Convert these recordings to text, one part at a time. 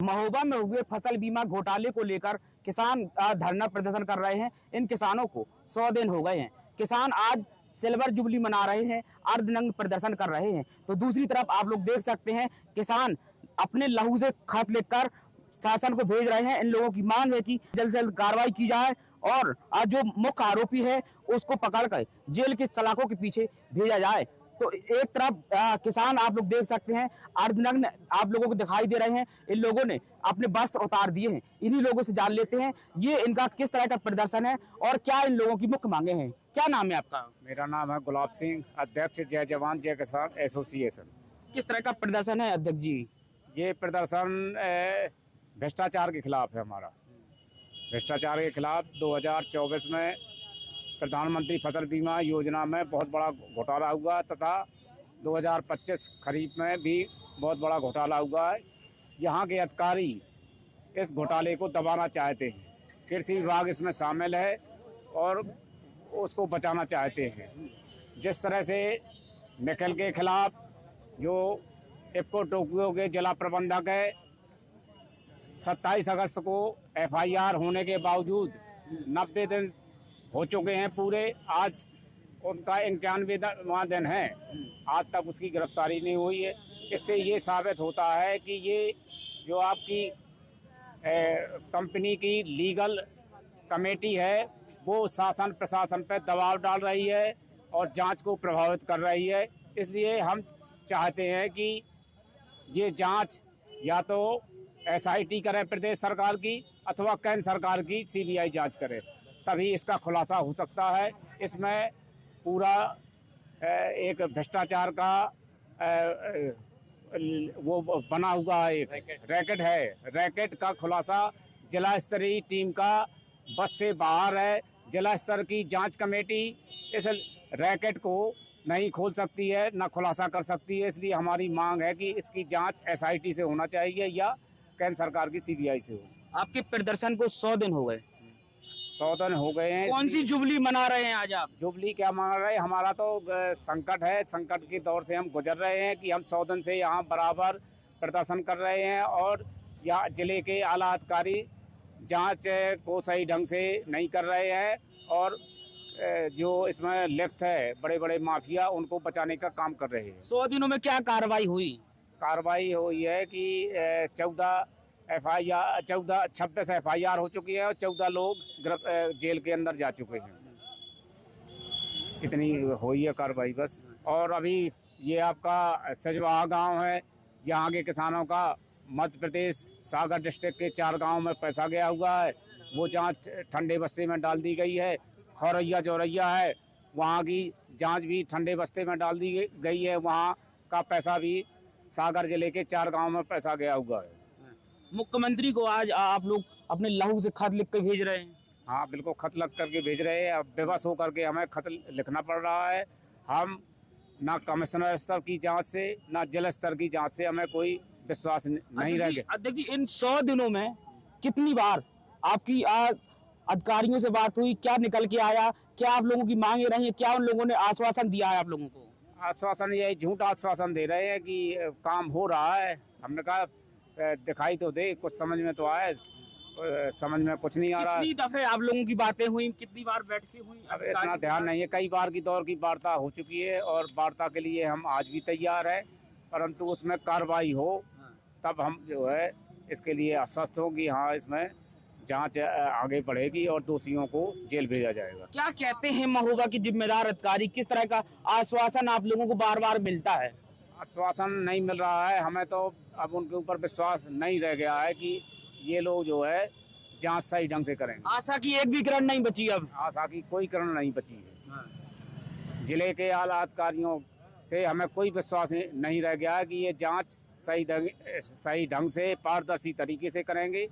महोबा में हुए फसल बीमा घोटाले को लेकर किसान धरना प्रदर्शन कर रहे हैं। इन किसानों को 100 दिन हो गए हैं। किसान आज सिल्वर जुबली मना रहे हैं, अर्धनग्न प्रदर्शन कर रहे हैं। तो दूसरी तरफ आप लोग देख सकते हैं किसान अपने लहू से खत लिखकर शासन को भेज रहे हैं। इन लोगों की मांग है कि जल्द से जल्द कार्रवाई की जाए और जो मुख्य आरोपी है उसको पकड़कर जेल की सलाखों के पीछे भेजा जाए। तो एक तरफ किसान आप लोग देख सकते हैं अर्धनग्न आप लोगों को दिखाई दे रहे हैं। इन लोगों ने अपने वस्त्र उतार दिए हैं। इन्हीं लोगों से जान लेते हैं ये इनका किस तरह का प्रदर्शन है और क्या इन लोगों की मुख्य मांगे हैं। क्या नाम है आपका? मेरा नाम है गुलाब सिंह, अध्यक्ष जय जवान जय किसान एसोसिएशन। किस तरह का प्रदर्शन है अध्यक्ष जी? ये प्रदर्शन भ्रष्टाचार के खिलाफ है हमारा। भ्रष्टाचार के खिलाफ 2024 में प्रधानमंत्री फसल बीमा योजना में बहुत बड़ा घोटाला हुआ तथा 2025 खरीफ में भी बहुत बड़ा घोटाला हुआ है। यहाँ के अधिकारी इस घोटाले को दबाना चाहते हैं। कृषि विभाग इसमें शामिल है और उसको बचाना चाहते हैं। जिस तरह से निखिल के खिलाफ जो इफ्को टोक्यो के जिला प्रबंधक है 27 अगस्त को FIR होने के बावजूद 90 दिन हो चुके हैं पूरे। आज उनका 91वां दिन है, आज तक उसकी गिरफ्तारी नहीं हुई है। इससे ये साबित होता है कि ये जो आपकी कंपनी की लीगल कमेटी है वो शासन प्रशासन पर दबाव डाल रही है और जांच को प्रभावित कर रही है। इसलिए हम चाहते हैं कि ये जांच या तो SIT करे प्रदेश सरकार की अथवा केंद्र सरकार की CBI जांच करे, तभी इसका खुलासा हो सकता है। इसमें पूरा एक भ्रष्टाचार का वो बना हुआ एक रैकेट है। रैकेट का खुलासा जिला स्तरीय टीम का बस से बाहर है। जिला स्तर की जांच कमेटी इस रैकेट को नहीं खोल सकती है, न खुलासा कर सकती है। इसलिए हमारी मांग है कि इसकी जांच SIT से होना चाहिए या केंद्र सरकार की CBI से हो। आपके प्रदर्शन को 100 दिन हो गए। 100 दिन हो गए हैं। कौन सी जुबली मना रहे हैं आज आप? जुबली क्या मना रहे हैं? हमारा तो संकट है। संकट के दौर से हम गुजर रहे हैं कि हम 100 दिन से यहाँ बराबर प्रदर्शन कर रहे हैं और यहाँ जिले के आला अधिकारी जांच को सही ढंग से नहीं कर रहे हैं और जो इसमें लिप्त है बड़े बड़े माफिया उनको बचाने का काम कर रहे हैं। 100 दिनों में क्या कार्रवाई हुई? कार्रवाई हुई है कि 26 FIR हो चुकी है और 14 लोग जेल के अंदर जा चुके हैं। इतनी हुई है कार्रवाई बस। और अभी ये आपका सजवाहा गांव है, यहाँ के किसानों का मध्य प्रदेश सागर डिस्ट्रिक्ट के 4 गांव में पैसा गया हुआ है। वो जांच ठंडे बस्ते में डाल दी गई है। खौरैया जौरैया है, वहाँ की जांच भी ठंडे बस्ते में डाल दी गई है। वहाँ का पैसा भी सागर जिले के 4 गांव में पैसा गया हुआ है। मुख्यमंत्री को आज आप लोग अपने लहू से खत लिख कर भेज रहे हैं? हाँ बिल्कुल, खत लग करके भेज रहे हैं। अब बेबस होकर के हमें खत लिखना पड़ रहा है। हम ना कमिश्नर स्तर की जांच से ना जिला स्तर की जांच से हमें कोई विश्वास नहीं रह गया। अध्यक्ष जी, इन 100 दिनों में कितनी बार आपकी अधिकारियों से बात हुई? क्या निकल के आया? क्या आप लोगों की मांगे रही है? क्या उन लोगों ने आश्वासन दिया है आप लोगों को? आश्वासन यही झूठा आश्वासन दे रहे हैं कि काम हो रहा है। हमने कहा दिखाई तो दे, कुछ समझ में तो आए, समझ में कुछ नहीं आ रहा। कितनी दफे आप लोगों की बातें हुई? कितनी बार बैठकें हुई? अब इतना ध्यान नहीं है। कई बार की दौर की वार्ता हो चुकी है और वार्ता के लिए हम आज भी तैयार है, परंतु उसमें कार्रवाई हो तब हम जो है इसके लिए आश्वस्त हो कि हाँ इसमें जांच आगे बढ़ेगी और दोषियों को जेल भेजा जाएगा। क्या कहते हैं महोबा के जिम्मेदार अधिकारी? किस तरह का आश्वासन आप लोगों को बार बार मिलता है? आश्वासन नहीं मिल रहा है हमें, तो अब उनके ऊपर विश्वास नहीं रह गया है कि ये लोग जो है जांच सही ढंग से करेंगे। आशा की एक भी किरण नहीं बची। अब आशा की कोई किरण नहीं बची है। जिले के आला अधिकारियों से हमें कोई विश्वास नहीं रह गया है कि ये जांच सही ढंग से पारदर्शी तरीके से करेंगे।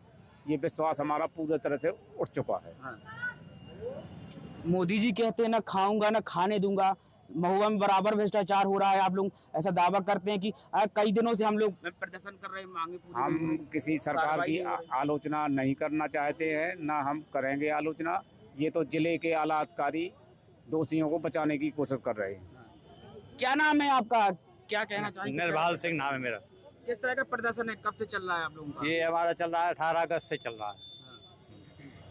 ये विश्वास हमारा पूरी तरह से उठ चुका है। मोदी जी कहते हैं ना खाऊंगा ना खाने दूंगा। महुआ में बराबर भ्रष्टाचार हो रहा है। आप लोग ऐसा दावा करते हैं कि कई दिनों से हम लोग प्रदर्शन कर रहे हैं, मांगे पूरी। हम किसी सरकार की आलोचना नहीं करना चाहते हैं, ना हम करेंगे आलोचना। ये तो जिले के आला अधिकारी दोषियों को बचाने की कोशिश कर रहे हैं। क्या नाम है आपका? क्या कहना चाहिए? निर्भाल सिंह नाम है मेरा। किस तरह का प्रदर्शन है, कब से चल रहा है आप लोगों का? ये हमारा चल रहा है 18 अगस्त से चल रहा है।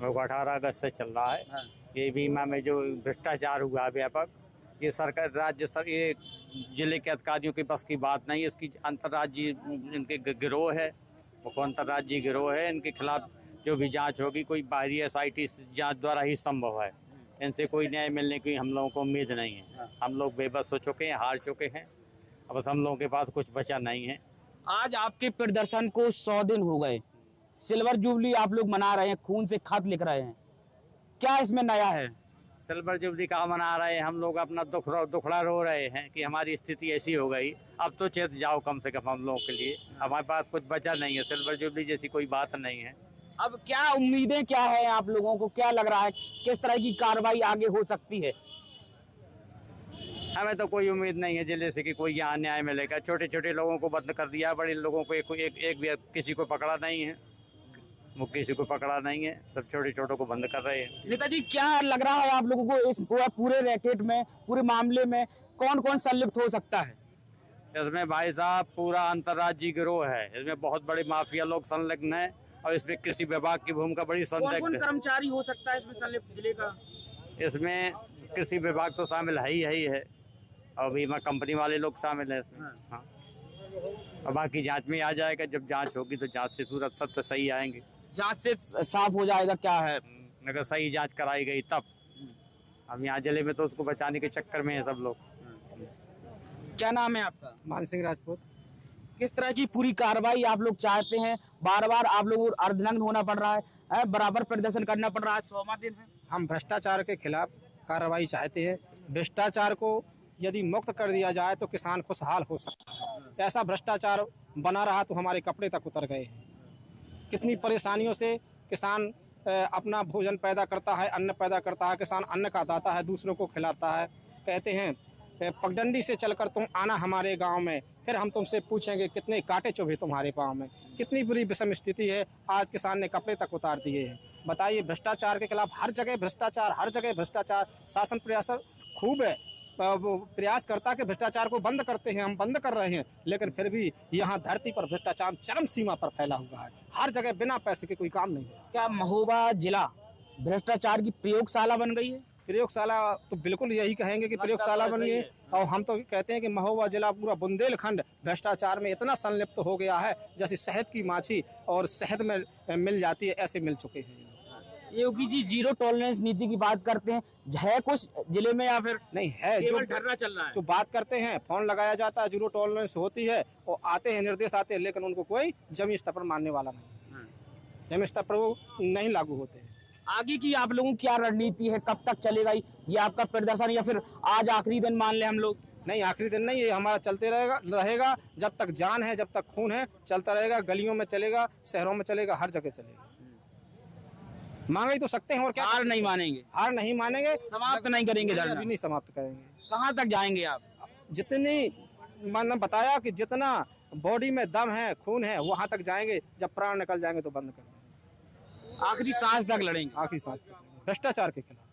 लोग 18 अगस्त से चल रहा है। हाँ। ये बीमा में जो भ्रष्टाचार हुआ है व्यापक, ये सरकार ये जिले के अधिकारियों के बस की बात नहीं है। इसकी अंतर्राज्यीय इनके गिरोह है, वो अंतर्राज्यीय गिरोह है। इनके खिलाफ जो भी जांच होगी कोई बाहरी SIT जांच द्वारा ही संभव है। इनसे कोई न्याय मिलने की हम लोगों को उम्मीद नहीं है। हम लोग बेबस हो चुके हैं, हार चुके हैं। अब बस हम लोगों के पास कुछ बचा नहीं है। आज आपके प्रदर्शन को 100 दिन हो गए, सिल्वर जुबली आप लोग मना रहे हैं, खून से खत लिख रहे हैं, क्या इसमें नया है? सिल्वर जुबली कहाँ मना रहे हैं? हम लोग अपना दुखड़ा रो रहे हैं कि हमारी स्थिति ऐसी हो गई। अब तो चेत जाओ कम से कम हम लोगों के लिए। हमारे पास कुछ बचा नहीं है। सिल्वर जुबली जैसी कोई बात नहीं है। अब क्या उम्मीदें क्या है आप लोगों को, क्या लग रहा है किस तरह की कार्रवाई आगे हो सकती है? हमें तो कोई उम्मीद नहीं है जिले से कि कोई यहाँ न्याय मिलेगा। छोटे छोटे लोगों को बंद कर दिया, बड़े लोगों को एक भी किसी को पकड़ा नहीं है। वो किसी को पकड़ा नहीं है, सब छोटे छोटों को बंद कर रहे हैं। नेताजी क्या लग रहा है आप लोगों को इस पूरे रैकेट में, पूरे मामले में कौन कौन संलिप्त हो सकता है? इसमें भाई साहब पूरा अंतर्राज्यीय गिरोह है। इसमें बहुत बड़े माफिया लोग संलग्न हैं और इसमें कृषि विभाग की भूमिका बड़ी कौन कौन संदिग्ध है। कर्मचारी हो सकता है इसमें संलिप्त जिले का? इसमें कृषि विभाग तो शामिल है ही है और बीमा कंपनी वाले लोग शामिल हैं इसमें। हाँ। और बाकी जांच में आ जाएगा। जब जांच होगी तो जांच से पूरा तथ्य सही आएंगे। जांच से साफ हो जाएगा क्या है? अगर सही जांच कराई गई तब। हम यहाँ जिले में तो उसको बचाने के चक्कर में है सब लोग। क्या नाम है आपका? मान सिंह राजपूत। किस तरह की पूरी कार्रवाई आप लोग चाहते हैं? बार बार आप लोगों को अर्धनग्न होना पड़ रहा है, बराबर प्रदर्शन करना पड़ रहा है, 100वां दिन है। हम भ्रष्टाचार के खिलाफ कार्रवाई चाहते हैं। भ्रष्टाचार को यदि मुक्त कर दिया जाए तो किसान खुशहाल हो सकता है। ऐसा भ्रष्टाचार बना रहा तो हमारे कपड़े तक उतर गए हैं। कितनी परेशानियों से किसान अपना भोजन पैदा करता है, अन्न पैदा करता है। किसान अन्न का दाता है, दूसरों को खिलाता है। कहते हैं पगडंडी से चलकर तुम आना हमारे गांव में, फिर हम तुमसे पूछेंगे कितने कांटे चुभे तुम्हारे पाँव में। कितनी बुरी विषम स्थिति है। आज किसान ने कपड़े तक उतार दिए हैं। बताइए, भ्रष्टाचार के खिलाफ हर जगह भ्रष्टाचार, हर जगह भ्रष्टाचार। शासन प्रयास खूब है, वो प्रयास करता कि भ्रष्टाचार को बंद करते हैं, हम बंद कर रहे हैं, लेकिन फिर भी यहाँ धरती पर भ्रष्टाचार चरम सीमा पर फैला हुआ है। हर जगह बिना पैसे के कोई काम नहीं हो रहा। क्या महोबा जिला भ्रष्टाचार की प्रयोगशाला बन गई है? प्रयोगशाला तो बिल्कुल यही कहेंगे कि प्रयोगशाला बन गई है। और हम तो कहते हैं कि महोबा जिला पूरा बुंदेलखंड भ्रष्टाचार में इतना संलिप्त हो गया है, जैसे शहद की माछी और शहद में मिल जाती है, ऐसे मिल चुके हैं। योगी जी जीरो टॉलरेंस नीति की बात करते हैं, है कुछ जिले में या फिर नहीं है? जो धरना चल रहा है? जो बात करते हैं, फोन लगाया जाता है, जीरो टॉलरेंस होती है और आते हैं, निर्देश आते हैं, लेकिन उनको कोई जमीन स्तर पर मानने वाला नहीं। जमीन स्तर पर वो नहीं लागू होते हैं। आगे की आप लोगों की क्या रणनीति है? कब तक चलेगा ये आपका प्रदर्शन, या फिर आज आखिरी दिन मान ले हम लोग? नहीं, आखिरी दिन नहीं, ये हमारा चलते रहेगा जब तक जान है, जब तक खून है, चलता रहेगा। गलियों में चलेगा, शहरों में चलेगा, हर जगह चलेगा। मांग ही तो सकते हैं और क्या? हार नहीं मानेंगे? हार नहीं मानेंगे, समाप्त नहीं करेंगे धरना? अभी नहीं समाप्त करेंगे। कहाँ तक जाएंगे आप? जितनी मैंने बताया कि जितना बॉडी में दम है, खून है, वहां तक जाएंगे। जब प्राण निकल जाएंगे तो बंद कर देंगे। आखिरी सांस तक लड़ेंगे? आखिरी सांस तक भ्रष्टाचार के खिलाफ,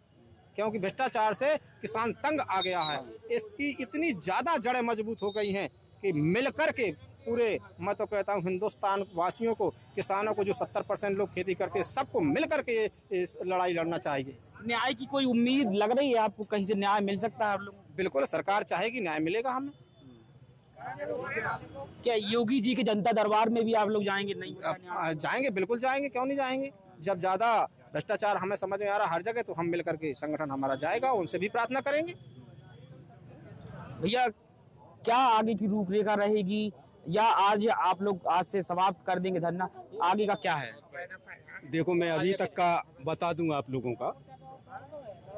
क्योंकि भ्रष्टाचार से किसान तंग आ गया है। इसकी इतनी ज्यादा जड़ें मजबूत हो गई हैं कि मिलकर के पूरे, मैं तो कहता हूँ हिंदुस्तान वासियों को, किसानों को, जो 70% लोग खेती करते हैं, सबको मिलकर के इस लड़ाई लड़ना चाहिए। न्याय की कोई उम्मीद लग रही है आपको? कहीं से न्याय मिल सकता है आप लोगों को? बिल्कुल, सरकार चाहेगी न्याय मिलेगा हमें। क्या योगी जी के जनता दरबार में भी आप लोग जाएंगे? नहीं जाएंगे, बिल्कुल जाएंगे, क्यों नहीं जाएंगे। जब ज्यादा भ्रष्टाचार हमें समझ में आ रहा हर जगह, तो हम मिलकर के संगठन हमारा जाएगा, उनसे भी प्रार्थना करेंगे। भैया, क्या आगे की रूपरेखा रहेगी, या आज आप लोग आज से समाप्त कर देंगे धरना? आगे का क्या है? देखो, मैं अभी तक का बता दूं आप लोगों का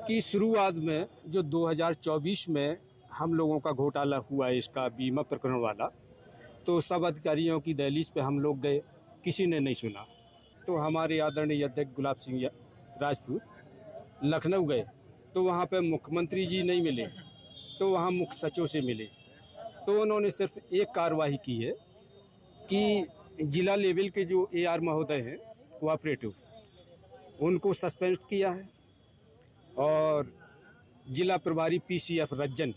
कि शुरुआत में जो 2024 में हम लोगों का घोटाला हुआ है, इसका बीमा प्रकरण वाला, तो सब अधिकारियों की दहलीज पे हम लोग गए, किसी ने नहीं सुना। तो हमारे आदरणीय अध्यक्ष गुलाब सिंह राजपूत लखनऊ गए, तो वहाँ पे मुख्यमंत्री जी नहीं मिले, तो वहाँ मुख्य सचिव से मिले। तो उन्होंने सिर्फ एक कार्रवाई की है कि जिला लेवल के जो AR महोदय हैं, कोऑपरेटिव, उनको सस्पेंड किया है, और जिला प्रभारी PCF रज्जन,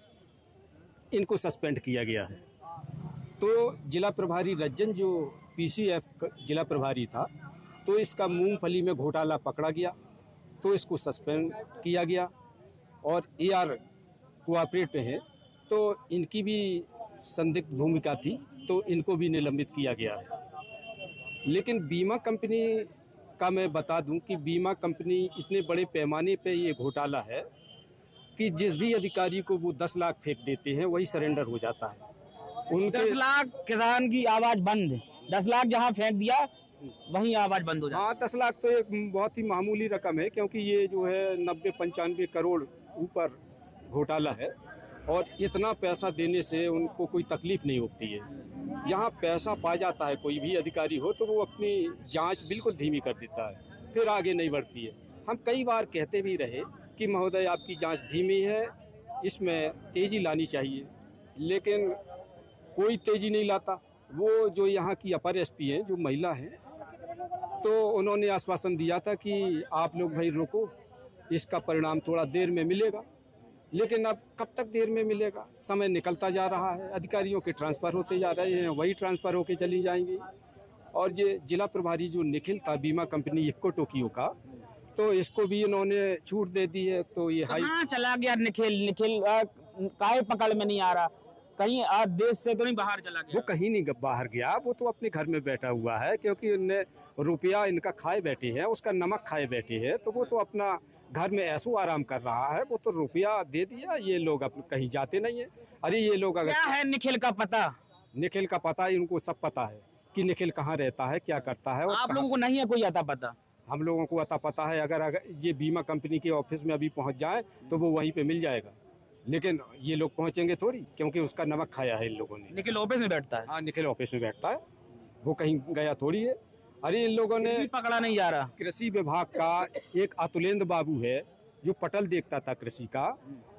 इनको सस्पेंड किया गया है। तो जिला प्रभारी रज्जन जो पीसीएफ जिला प्रभारी था, तो इसका मूंगफली में घोटाला पकड़ा गया, तो इसको सस्पेंड किया गया। और एआर कोऑपरेट हैं, तो इनकी भी संदिग्ध भूमिका थी, तो इनको भी निलंबित किया गया है। लेकिन बीमा कंपनी का मैं बता दूं कि बीमा कंपनी इतने बड़े पैमाने पे ये घोटाला है कि जिस भी अधिकारी को वो 10 लाख फेंक देते हैं वही सरेंडर हो जाता है। उनके 10 लाख किसान की आवाज बंद, 10 लाख जहाँ फेंक दिया वहीं आवाज बंद हो जाती। हाँ, 10 लाख तो एक बहुत ही मामूली रकम है, क्योंकि ये जो है 90-95 करोड़ ऊपर घोटाला है, और इतना पैसा देने से उनको कोई तकलीफ नहीं होती है। जहाँ पैसा पा जाता है कोई भी अधिकारी हो, तो वो अपनी जांच बिल्कुल धीमी कर देता है, फिर आगे नहीं बढ़ती है। हम कई बार कहते भी रहे कि महोदय आपकी जांच धीमी है, इसमें तेज़ी लानी चाहिए, लेकिन कोई तेज़ी नहीं लाता। वो जो यहाँ की अपर एसपी हैं, जो महिला हैं, तो उन्होंने आश्वासन दिया था कि आप लोग भाई रुको, इसका परिणाम थोड़ा देर में मिलेगा। लेकिन अब कब तक देर में मिलेगा? समय निकलता जा रहा है, अधिकारियों के ट्रांसफ़र होते जा रहे हैं, वही ट्रांसफ़र होके चली जाएंगी। और ये जिला प्रभारी जो निखिल था बीमा कंपनी इफ्को टोक्यो का, तो इसको भी इन्होंने छूट दे दी है। तो ये कहाँ चला गया निखिल? काहे पकड़ में नहीं आ रहा? कहीं देश से तो नहीं बाहर चला गया? वो कहीं नहीं बाहर गया, वो तो अपने घर में बैठा हुआ है, क्योंकि इनने रुपया इनका खाए बैठे हैं, उसका नमक खाए बैठे हैं, तो वो तो अपना घर में ऐसो आराम कर रहा है। वो तो रुपया दे दिया, ये लोग अब कहीं जाते नहीं है। अरे ये लोग अगर क्या है निखिल का पता? निखिल का पता, इनको सब पता है कि निखिल कहाँ रहता है, क्या करता है। और आप लोगों को नहीं है कोई आता पता? हम लोगों को अता पता है। अगर ये बीमा कंपनी के ऑफिस में अभी पहुंच जाए तो वो वहीं पे मिल जाएगा, लेकिन ये लोग पहुंचेंगे थोड़ी, क्योंकि उसका नमक खाया है इन लोगों ने। निखिल ऑफिस में बैठता है? हाँ, निखिल ऑफिस में बैठता है, वो कहीं गया थोड़ी है। अरे इन लोगों ने, पकड़ा नहीं जा रहा। कृषि विभाग का एक अतुलेंद्र बाबू है जो पटल देखता था कृषि का,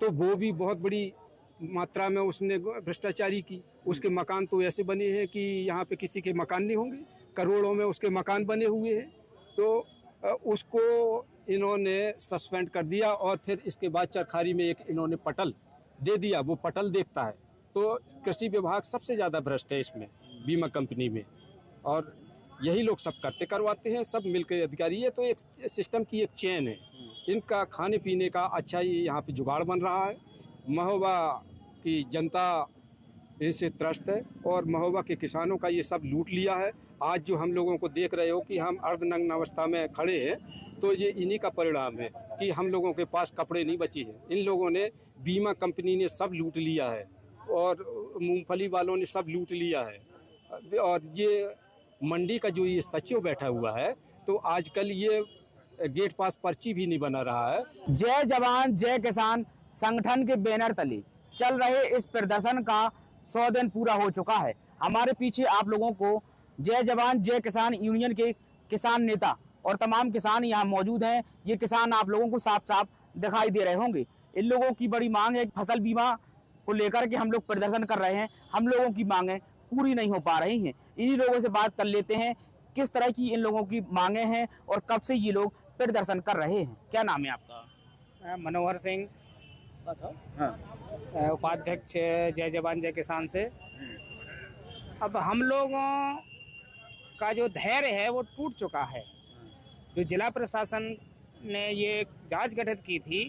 तो वो भी बहुत बड़ी मात्रा में उसने भ्रष्टाचारी की। उसके मकान तो ऐसे बने हैं कि यहाँ पे किसी के मकान नहीं होंगे, करोड़ों में उसके मकान बने हुए हैं। तो उसको इन्होंने सस्पेंड कर दिया, और फिर इसके बाद चरखारी में एक इन्होंने पटल दे दिया, वो पटल देखता है। तो कृषि विभाग सबसे ज़्यादा भ्रष्ट है इसमें, बीमा कंपनी में, और यही लोग सब करते करवाते हैं, सब मिलकर अधिकारी। ये तो एक सिस्टम की एक चेन है, इनका खाने पीने का अच्छा ही यहाँ पे जुगाड़ बन रहा है। महोबा की जनता इनसे त्रस्त है, और महोबा के किसानों का ये सब लूट लिया है। आज जो हम लोगों को देख रहे हो कि हम अर्धनग्न अवस्था में खड़े हैं, तो ये इन्हीं का परिणाम है कि हम लोगों के पास कपड़े नहीं बचे हैं। इन लोगों ने, बीमा कंपनी ने सब लूट लिया है, और मूंगफली वालों ने सब लूट लिया है। और ये मंडी का जो ये सचिव बैठा हुआ है, तो आजकल ये गेट पास पर्ची भी नहीं बना रहा है। जय जवान जय किसान संगठन के बैनर तले चल रहे इस प्रदर्शन का 100 दिन पूरा हो चुका है। हमारे पीछे आप लोगों को जय जवान जय किसान यूनियन के किसान नेता और तमाम किसान यहाँ मौजूद हैं। ये किसान आप लोगों को साफ साफ दिखाई दे रहे होंगे। इन लोगों की बड़ी मांग है, फसल बीमा को लेकर के हम लोग प्रदर्शन कर रहे हैं। हम लोगों की मांगें पूरी नहीं हो पा रही हैं। इन्हीं लोगों से बात कर लेते हैं, किस तरह की इन लोगों की मांगे हैं और कब से ये लोग प्रदर्शन कर रहे हैं। क्या नाम है आपका? मनोहर सिंह, उपाध्यक्ष जय जवान जय किसान से। अब हम लोगों का जो धैर्य है वो टूट चुका है। जो जिला प्रशासन ने ये जांच गठित की थी,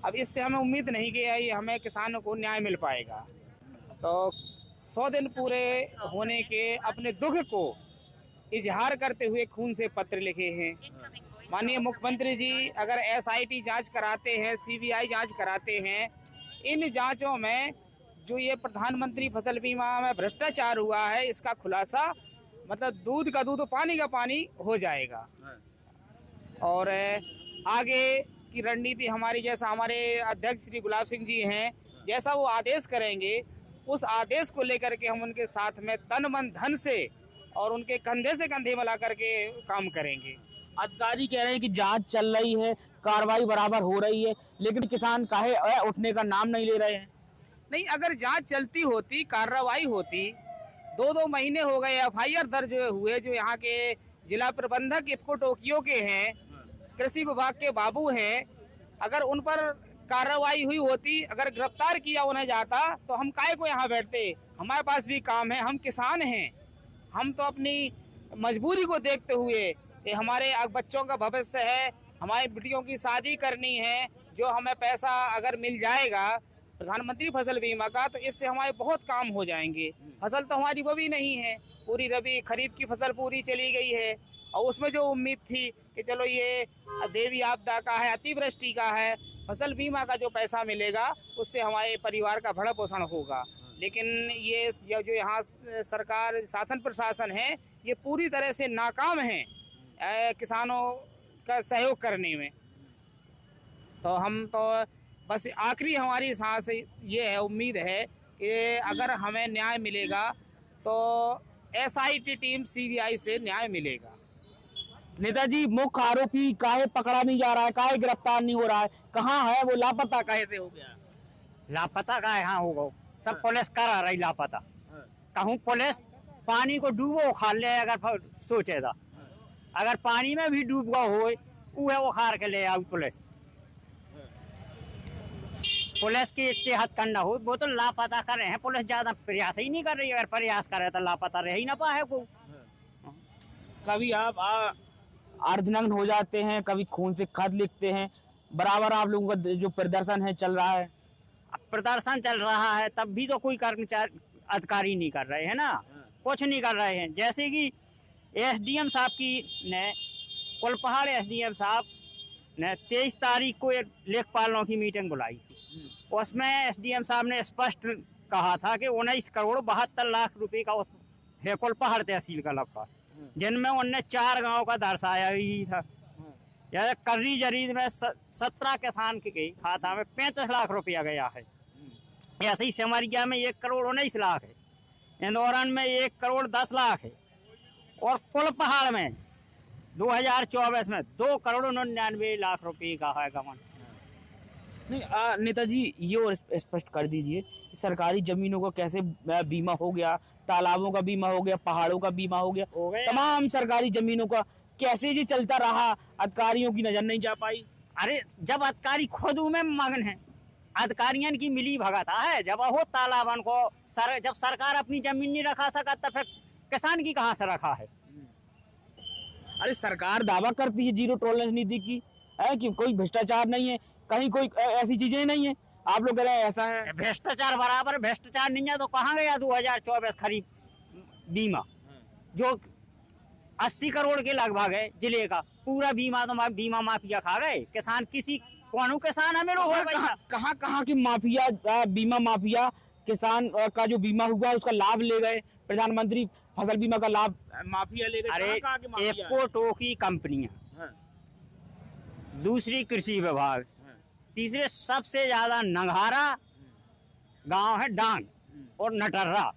अब इससे हमें उम्मीद नहीं कि ये हमें किसानों को न्याय मिल पाएगा। तो 100 दिन पूरे होने के अपने दुख को इजहार करते हुए खून से पत्र लिखे हैं। माननीय मुख्यमंत्री जी अगर SIT जांच कराते हैं, CBI जांच कराते हैं, इन जांचों में जो ये प्रधानमंत्री फसल बीमा में भ्रष्टाचार हुआ है, इसका खुलासा मतलब दूध का दूध पानी का पानी हो जाएगा। और आगे की रणनीति हमारी, जैसा हमारे अध्यक्ष श्री गुलाब सिंह जी हैं, जैसा वो आदेश करेंगे, उस आदेश को लेकर के हम उनके साथ में तन मन धन से और उनके कंधे से कंधे मिला करके काम करेंगे। अधिकारी कह रहे हैं कि जांच चल रही है, कार्रवाई बराबर हो रही है, लेकिन किसान काहे उठने का नाम नहीं ले रहे हैं? नहीं, अगर जांच चलती होती, कार्रवाई होती, 2-2 महीने हो गए FIR दर्ज हुए। जो यहाँ के जिला प्रबंधक इफ्को टोक्यो के हैं, कृषि विभाग के बाबू हैं, अगर उन पर कार्रवाई हुई होती, अगर गिरफ्तार किया उन्हें जाता, तो हम काहे को यहाँ बैठते। हमारे पास भी काम है, हम किसान हैं। हम तो अपनी मजबूरी को देखते हुए, ये हमारे बच्चों का भविष्य है, हमारी बेटियों की शादी करनी है, जो हमें पैसा अगर मिल जाएगा प्रधानमंत्री फसल बीमा का, तो इससे हमारे बहुत काम हो जाएंगे। फसल तो हमारी वो भी नहीं है, पूरी रबी खरीफ की फसल पूरी चली गई है, और उसमें जो उम्मीद थी कि चलो ये देवी आपदा का है, अतिवृष्टि का है, फसल बीमा का जो पैसा मिलेगा उससे हमारे परिवार का भरण पोषण होगा। लेकिन ये जो यहाँ सरकार शासन प्रशासन है, ये पूरी तरह से नाकाम है किसानों का सहयोग करने में। तो हम तो बस आखिरी हमारी सांस ये है, उम्मीद है कि अगर हमें न्याय मिलेगा तो SIT टीम CBI से न्याय मिलेगा। नेताजी, मुख्य आरोपी काहे पकड़ा नहीं जा रहा है, काहे गिरफ्तार नहीं हो रहा है, कहाँ है वो, लापता काहे से हो गया? लापता का यहाँ होगा, सब पुलिस करा रही लापता। कहूँ पुलिस पानी को डूबो उखाड़ ले, अगर सोचे था, अगर पानी में भी डूब गया हो वह उखाड़ के ले आओ पुलिस। पुलिस की इतनी हद करना हो, वो तो लापता कर रहे हैं, पुलिस ज्यादा प्रयास ही नहीं कर रही। अगर प्रयास करे तो लापता रह ही ना पाए को। कभी आप अर्धनग्न हो जाते हैं, कभी खून से खत लिखते हैं, बराबर आप लोगों का जो प्रदर्शन है चल रहा है। अब प्रदर्शन चल रहा है तब भी तो कोई कर्मचारी अधिकारी नहीं कर रहे हैं ना, कुछ नहीं कर रहे हैं। जैसे कि SDM साहब की ने कुलपहाड़ SDM साहब ने 23 तारीख को लेखपालों की मीटिंग बुलाई थी। उसमें SDM साहब ने स्पष्ट कहा था कि 19 करोड़ 72 लाख रुपए का है कुलपहाड़ तहसील का लफड़ा, जिनमें उनने 4 गांव का दर्शाया ही था। जैसे कर्री जरीद में 17 किसान के खाता में 35 लाख रुपया गया है। ऐसे ही सिमरिया में 1 करोड़ 19 लाख है, इंदौरन में 1 करोड़ 10 लाख है, और कुलपहाड़ में 2024 में 2 करोड़ 99 लाख रुपए का है गमन। नहीं नेताजी, ये और स्पष्ट कर दीजिए कि सरकारी जमीनों का कैसे बीमा हो गया, तालाबों का बीमा हो गया, पहाड़ों का बीमा हो गया, तमाम सरकारी जमीनों का कैसे जी चलता रहा, अधिकारियों की नजर नहीं जा पाई? अरे जब अधिकारी खुद में मगन है, अधिकारियों की मिली भगत है। जब हो तालाबन को जब सरकार अपनी जमीन नहीं रखा सका तो फिर किसान की कहाँ से रखा है? अरे सरकार दावा करती है जीरो टॉलरेंस नीति की है कि कोई भ्रष्टाचार नहीं है, कहीं कोई ऐसी चीजें नहीं है, आप लोग कह रहे हैं ऐसा है। भ्रष्टाचार बराबर भ्रष्टाचार नहीं है तो कहाँ गया 2024 खरीफ बीमा, जो 80 करोड़ के लगभग है जिले का पूरा बीमा, तो बीमा माफिया खा गए। किसान किसी कौन किसान हमें कहाँ की माफिया, बीमा माफिया किसान का जो बीमा हुआ उसका लाभ ले गए, प्रधानमंत्री फसल बीमा का लाभ माफिया ले गए। अरे एकोटो की कंपनियां, दूसरी कृषि विभाग, तीसरे सबसे ज्यादा नंघारा गांव है डांग और नटर्रा,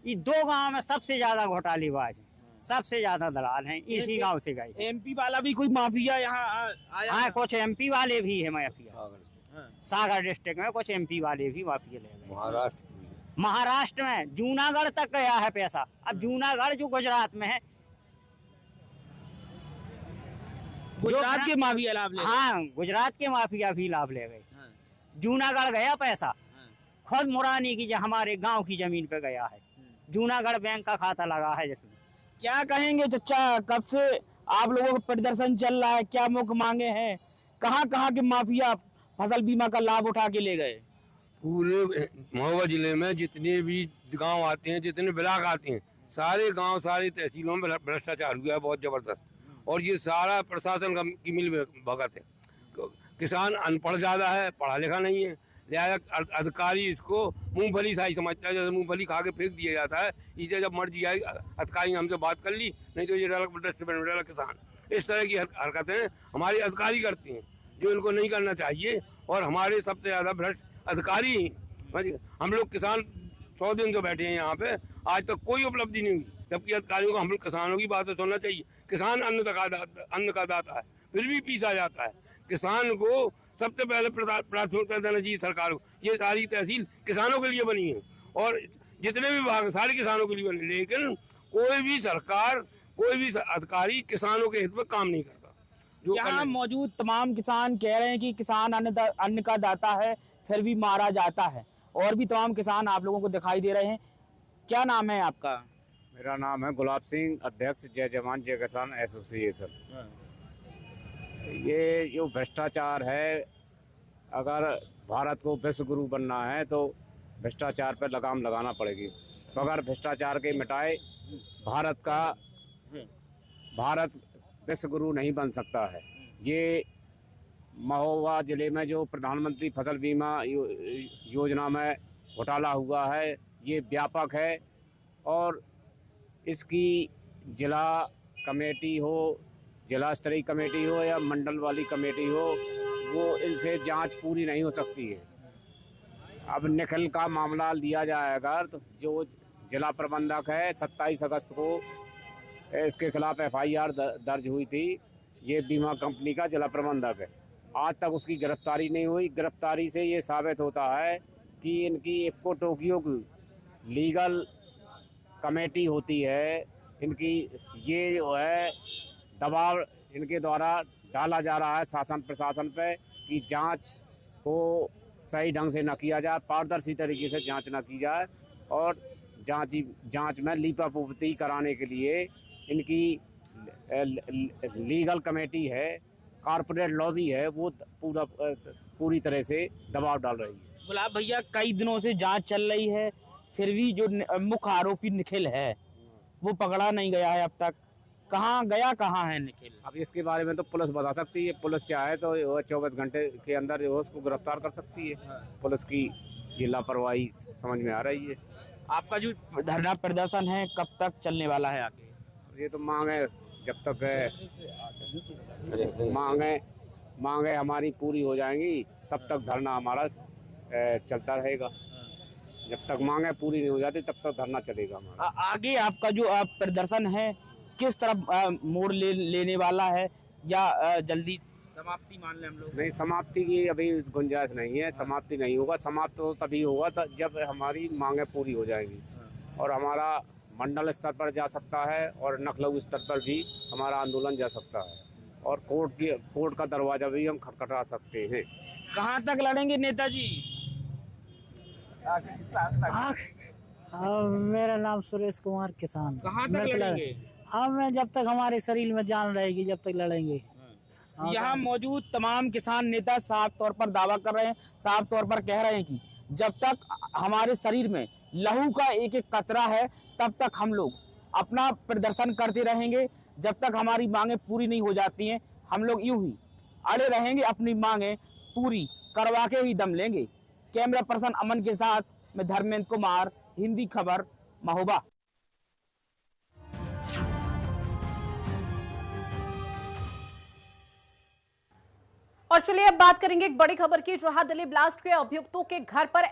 ये 2 गांव में सबसे ज्यादा घोटालेबाज हैं, सबसे ज्यादा दलाल हैं, इसी गांव से गए। MP वाला भी कोई माफिया यहाँ आया? हाँ, कुछ MP वाले भी है माफिया, सागर डिस्ट्रिक्ट में कुछ MP वाले भी माफिया ले गए। महाराष्ट्र में जूनागढ़ तक गया है पैसा। अब जूनागढ़ जो गुजरात में है, गुजरात के माफिया लाभ ले गए। हाँ, गुजरात के माफिया भी लाभ ले गए। जूनागढ़ गया पैसा, खुद मुरानी की जो हमारे गांव की जमीन पे गया है, जूनागढ़ बैंक का खाता लगा है जिसमें। क्या कहेंगे चचा, कब से आप लोगों का प्रदर्शन चल रहा है, क्या मुख्य मांगे हैं, कहाँ के माफिया फसल बीमा का लाभ उठा के ले गए? पूरे महोबा जिले में जितने भी गांव आते हैं, जितने ब्लॉक आते हैं, सारे गांव सारी तहसीलों में भ्रष्टाचार हुआ है बहुत जबरदस्त, और ये सारा प्रशासन की मिल भगत है। किसान अनपढ़ ज्यादा है, पढ़ा लिखा नहीं है, लिहाजा अधिकारी इसको मूंगफली सा ही समझता है, जैसे मूंगफली खा के फेंक दिया जाता है। इसलिए जब मर्जी आई अधिकारी ने हमसे बात कर ली, नहीं तो ये डस्टबिन में डाला किसान। इस तरह की हरकतें हमारे अधिकारी करते हैं जो इनको नहीं करना चाहिए, और हमारे सबसे ज्यादा भ्रष्ट अधिकारी ही। हम लोग किसान 100 दिन से बैठे हैं यहाँ पे, आज तक कोई उपलब्धि नहीं हुई, जबकि अधिकारियों को हम लोग किसानों की बात सुनना चाहिए। किसान अन्न का दाता है, फिर भी पीसा जाता है। किसान को सबसे पहले प्राथमिकता देना चाहिए सरकार को। ये सारी तहसील किसानों के लिए बनी है, और जितने भी विभाग सारे किसानों के लिए बने, लेकिन कोई भी सरकार, कोई भी अधिकारी किसानों के हित में काम नहीं करता। यहाँ मौजूद तमाम किसान कह रहे हैं कि किसान अन्न का दाता है, फिर भी मारा जाता है, और भी तमाम किसान आप लोगों को दिखाई दे रहे हैं। क्या नाम है आपका? मेरा नाम है गुलाब सिंह, अध्यक्ष जय जवान जय किसान एसोसिएशन। ये जो भ्रष्टाचार है, अगर भारत को विश्व गुरु बनना है तो भ्रष्टाचार पर लगाम लगाना पड़ेगी। बगैर भ्रष्टाचार के मिटाए भारत विश्व गुरु नहीं बन सकता है। ये महोबा जिले में जो प्रधानमंत्री फसल बीमा योजना में घोटाला हुआ है, ये व्यापक है और इसकी जिला कमेटी हो, जिला स्तरीय कमेटी हो या मंडल वाली कमेटी हो, वो इनसे जांच पूरी नहीं हो सकती है। अब निखिल का मामला लिया जाएगा तो जो जिला प्रबंधक है, 27 अगस्त को इसके खिलाफ FIR दर्ज हुई थी। ये बीमा कंपनी का जिला प्रबंधक है, आज तक उसकी गिरफ्तारी नहीं हुई। गिरफ्तारी से ये साबित होता है कि इनकी इफ्को टोक्यो की लीगल कमेटी होती है, इनकी ये जो है दबाव इनके द्वारा डाला जा रहा है शासन प्रशासन पे कि जांच को सही ढंग से न किया जाए, पारदर्शी तरीके से जांच न की जाए और जांच में लीपापोती कराने के लिए इनकी लीगल कमेटी है, कॉर्पोरेट लॉबी है, वो पूरी तरह से दबाव डाल रही है। गुलाब भैया, कई दिनों से जांच चल रही है, फिर भी जो मुख्य आरोपी निखिल है वो पकड़ा नहीं गया है अब तक। कहाँ है निखिल? अब इसके बारे में तो पुलिस बता सकती है। पुलिस चाहे तो 24 घंटे के अंदर उसको गिरफ्तार कर सकती है। पुलिस की ये लापरवाही समझ में आ रही है। आपका जो धरना प्रदर्शन है कब तक चलने वाला है आगे? ये तो मांगे जब तक मांगे हमारी पूरी हो जाएंगी तब तक धरना हमारा चलता रहेगा। जब तक मांगे पूरी नहीं हो जाती तब तक धरना चलेगा हमारा। आगे आपका जो प्रदर्शन है किस तरफ मोड़ लेने वाला है या जल्दी समाप्ति मान लें हम लोग? नहीं, समाप्ति की अभी गुंजाइश नहीं है। समाप्ति नहीं होगा, समाप्त तो तभी होगा जब हमारी मांगे पूरी हो जाएंगी और हमारा मंडल स्तर पर जा सकता है और नखलऊ स्तर पर भी हमारा आंदोलन जा सकता है और कोर्ट का दरवाजा भी हम खटखटा सकते हैं। कहाँ तक लड़ेंगे नेताजी? मेरा नाम सुरेश कुमार किसान। कहाँ तक लड़ेंगे? मैं जब तक हमारे शरीर में जान रहेगी जब तक लड़ेंगे। यहाँ मौजूद तमाम किसान नेता साफ तौर पर दावा कर रहे हैं, साफ तौर पर कह रहे हैं कि जब तक हमारे शरीर में लहू का एक एक कतरा है तब तक हम लोग अपना प्रदर्शन करते रहेंगे। जब तक हमारी मांगे पूरी नहीं हो जाती हैं हम लोग यूं ही अड़े रहेंगे, अपनी मांगे पूरी करवा के ही दम लेंगे। कैमरा पर्सन अमन के साथ मैं धर्मेंद्र कुमार, हिंदी खबर, महोबा। और चलिए अब बात करेंगे एक बड़ी खबर की, जहां दिल्ली ब्लास्ट के अभियुक्तों के घर पर